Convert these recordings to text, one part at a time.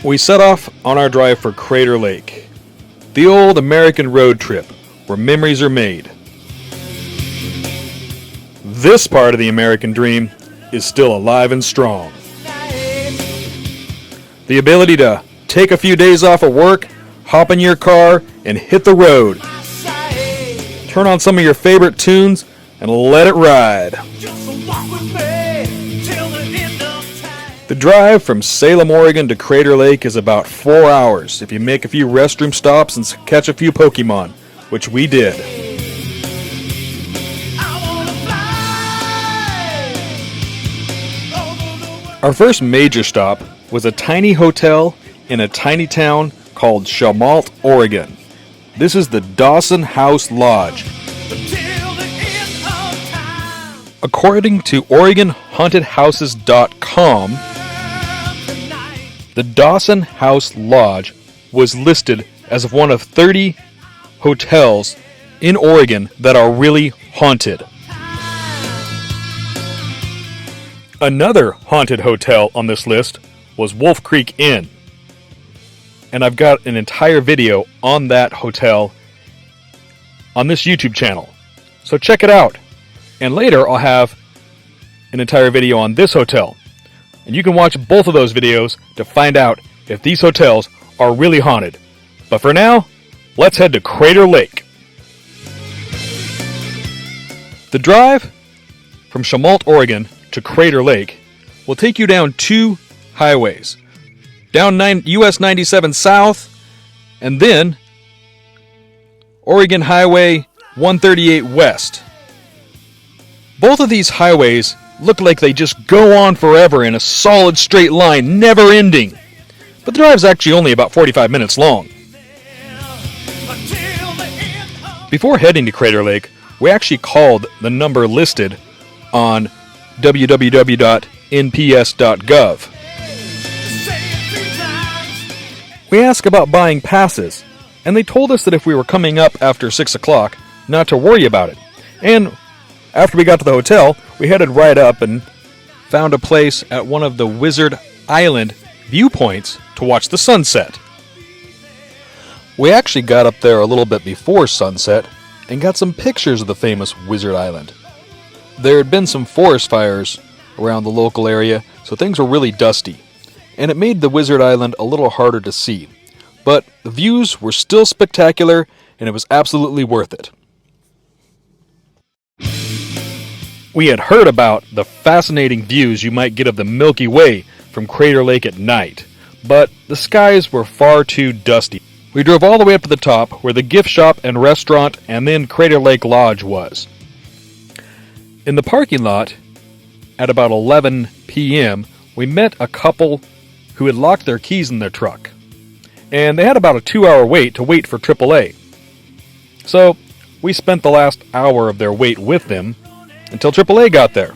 We set off on our drive for Crater Lake, the old American road trip where memories are made. This part of the American dream is still alive and strong. The ability to take a few days off of work, hop in your car, and hit the road. Turn on some of your favorite tunes and let it ride. The drive from Salem, Oregon to Crater Lake is about 4 hours if you make a few restroom stops and catch a few Pokemon, which we did. Our first major stop was a tiny hotel in a tiny town called Chalmette, Oregon. This is the Dawson House Lodge. According to OregonHauntedHouses.com, the Dawson House Lodge was listed as one of 30 hotels in Oregon that are really haunted. Another haunted hotel on this list was Wolf Creek Inn. And I've got an entire video on that hotel on this YouTube channel. So check it out. And later I'll have an entire video on this hotel. And you can watch both of those videos to find out if these hotels are really haunted. But for now, let's head to Crater Lake. The drive from Chalmette, Oregon to Crater Lake will take you down two highways. Down US 97 South, and then Oregon Highway 138 West. Both of these highways look like they just go on forever in a solid straight line, never ending. But the drive's actually only about 45 minutes long. Before heading to Crater Lake, we actually called the number listed on www.nps.gov. We asked about buying passes, and they told us that if we were coming up after 6 o'clock, not to worry about it. And after we got to the hotel, we headed right up and found a place at one of the Wizard Island viewpoints to watch the sunset. We actually got up there a little bit before sunset and got some pictures of the famous Wizard Island. There had been some forest fires around the local area, so things were really dusty, and it made the Wizard Island a little harder to see. But the views were still spectacular, and it was absolutely worth it. We had heard about the fascinating views you might get of the Milky Way from Crater Lake at night, but the skies were far too dusty. We drove all the way up to the top where the gift shop and restaurant and then Crater Lake Lodge was. In the parking lot, at about 11 p.m., we met a couple who had locked their keys in their truck, and they had about a 2-hour wait for AAA. So we spent the last hour of their wait with them until AAA got there.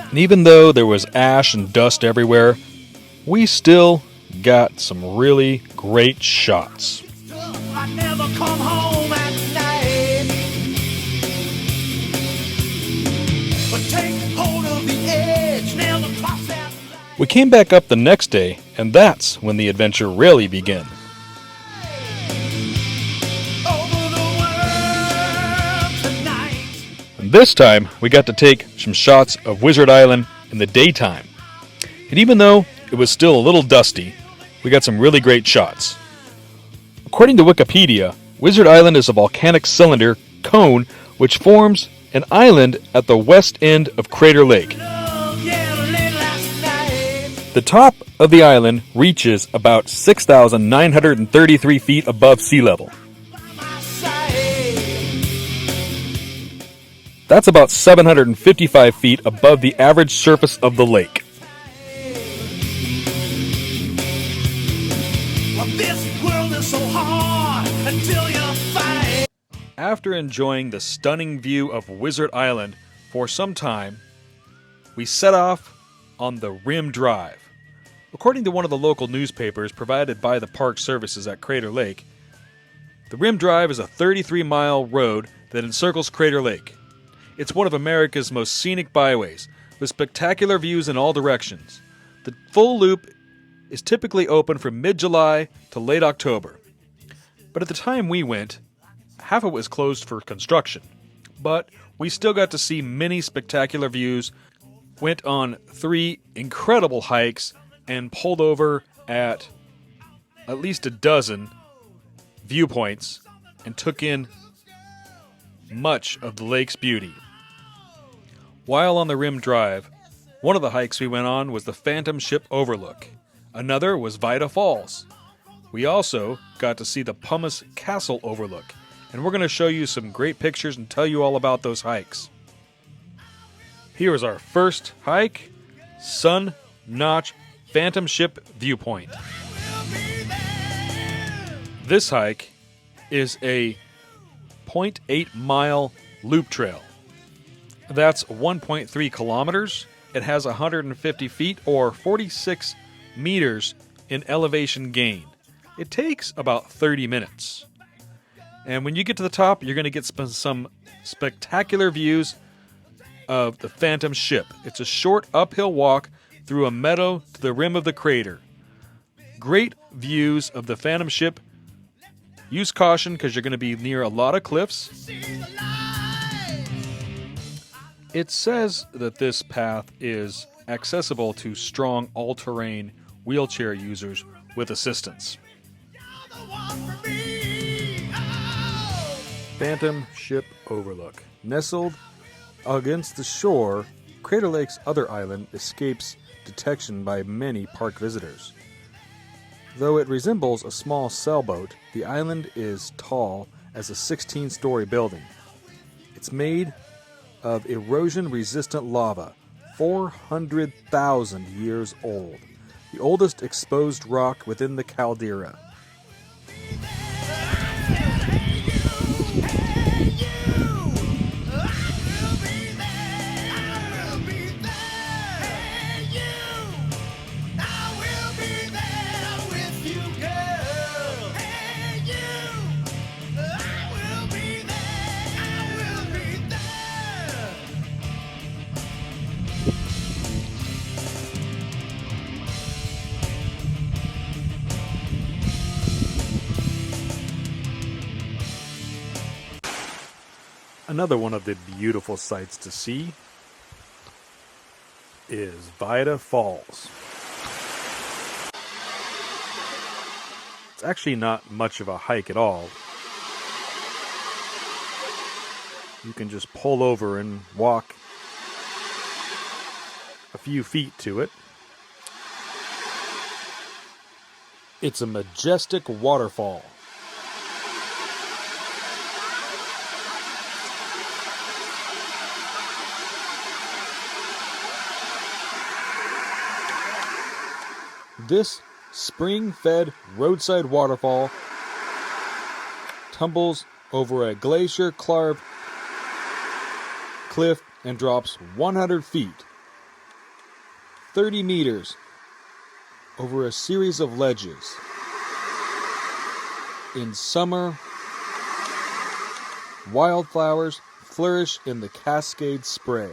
And even though there was ash and dust everywhere, we still got some really great shots. We came back up the next day, and that's when the adventure really began. And this time, we got to take some shots of Wizard Island in the daytime. And even though it was still a little dusty, we got some really great shots. According to Wikipedia, Wizard Island is a volcanic cylinder cone which forms an island at the west end of Crater Lake. The top of the island reaches about 6,933 feet above sea level. That's about 755 feet above the average surface of the lake. After enjoying the stunning view of Wizard Island for some time, we set off on the Rim Drive. According to one of the local newspapers provided by the park services at Crater Lake, the Rim Drive is a 33-mile road that encircles Crater Lake. It's one of America's most scenic byways, with spectacular views in all directions. The full loop is typically open from mid-July to late October. But at the time we went, half of it was closed for construction. But we still got to see many spectacular views, went on 3 incredible hikes, and pulled over at least a dozen viewpoints and took in much of the lake's beauty. While on the Rim Drive, one of the hikes we went on was the Phantom Ship Overlook. Another was Vida Falls. We also got to see the Pumice Castle Overlook, and we're going to show you some great pictures and tell you all about those hikes. Here is our first hike, Sun Notch Phantom Ship Viewpoint. This hike is a 0.8 mile loop trail. That's 1.3 kilometers. It has 150 feet or 46 meters in elevation gain. It takes about 30 minutes. And when you get to the top, you're going to get some spectacular views of the Phantom Ship. It's a short uphill walk through a meadow to the rim of the crater. Great views of the Phantom Ship. Use caution because you're going to be near a lot of cliffs. It says that this path is accessible to strong all-terrain wheelchair users with assistance. Phantom Ship Overlook. Nestled against the shore, Crater Lake's other island escapes detection by many park visitors. Though it resembles a small sailboat, the island is tall as a 16-story building. It's made of erosion-resistant lava, 400,000 years old, the oldest exposed rock within the caldera. Another one of the beautiful sights to see is Vida Falls. It's actually not much of a hike at all. You can just pull over and walk a few feet to it. It's a majestic waterfall. This spring-fed roadside waterfall tumbles over a glacier-carved cliff and drops 100 feet, 30 meters, over a series of ledges. In summer, wildflowers flourish in the cascade spray.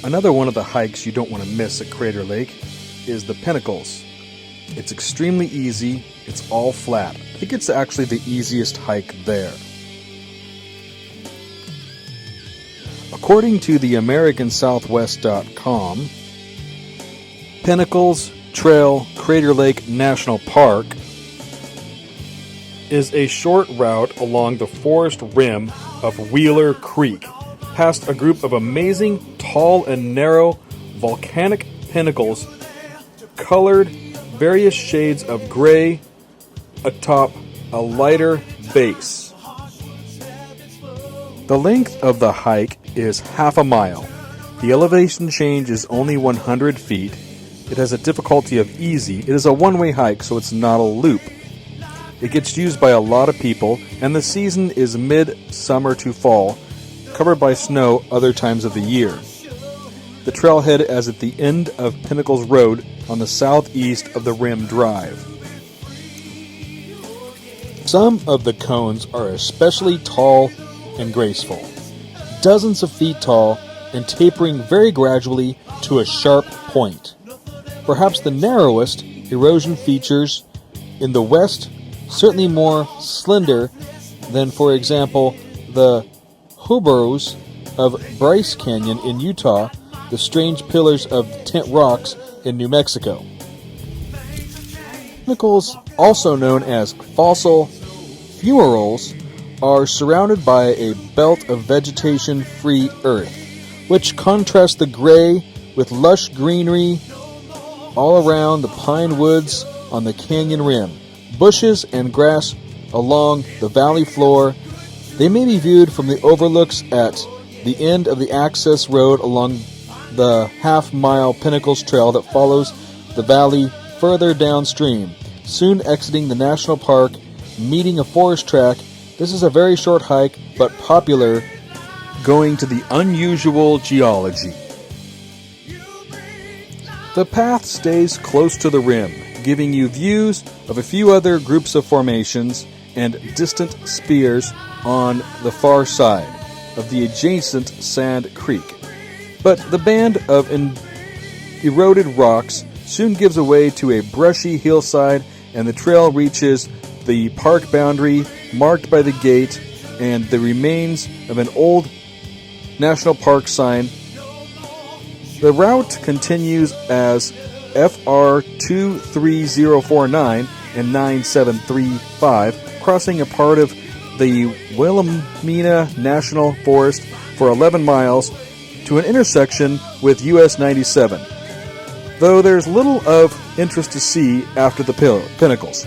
Another one of the hikes you don't want to miss at Crater Lake is the Pinnacles. It's extremely easy, it's all flat. I think it's actually the easiest hike there. According to the AmericanSouthwest.com, Pinnacles Trail Crater Lake National Park is a short route along the forest rim of Wheeler Creek, past a group of amazing, tall and narrow volcanic pinnacles, colored various shades of gray atop a lighter base. The length of the hike is half a mile. The elevation change is only 100 feet. It has a difficulty of easy. It is a one-way hike, so it's not a loop. It gets used by a lot of people, and the season is mid-summer to fall, covered by snow other times of the year. The trailhead is at the end of Pinnacles Road on the southeast of the Rim Drive. Some of the cones are especially tall and graceful, dozens of feet tall and tapering very gradually to a sharp point. Perhaps the narrowest erosion features in the west, certainly more slender than, for example, the Hobros of Bryce Canyon in Utah, the strange pillars of Tent Rocks in New Mexico. Pinnacles, also known as fossil fumaroles, are surrounded by a belt of vegetation-free earth, which contrasts the gray with lush greenery all around the pine woods on the canyon rim, bushes and grass along the valley floor. They may be viewed from the overlooks at the end of the access road along the half-mile Pinnacles Trail that follows the valley further downstream, soon exiting the national park, meeting a forest track. This is a very short hike, but popular, going to the unusual geology. The path stays close to the rim, giving you views of a few other groups of formations and distant spears on the far side of the adjacent Sand Creek. But the band of eroded rocks soon gives way to a brushy hillside, and the trail reaches the park boundary marked by the gate and the remains of an old national park sign. The route continues as FR 23049 and 9735, crossing a part of the Wilhelmina National Forest for 11 miles to an intersection with US 97, though there's little of interest to see after the Pinnacles.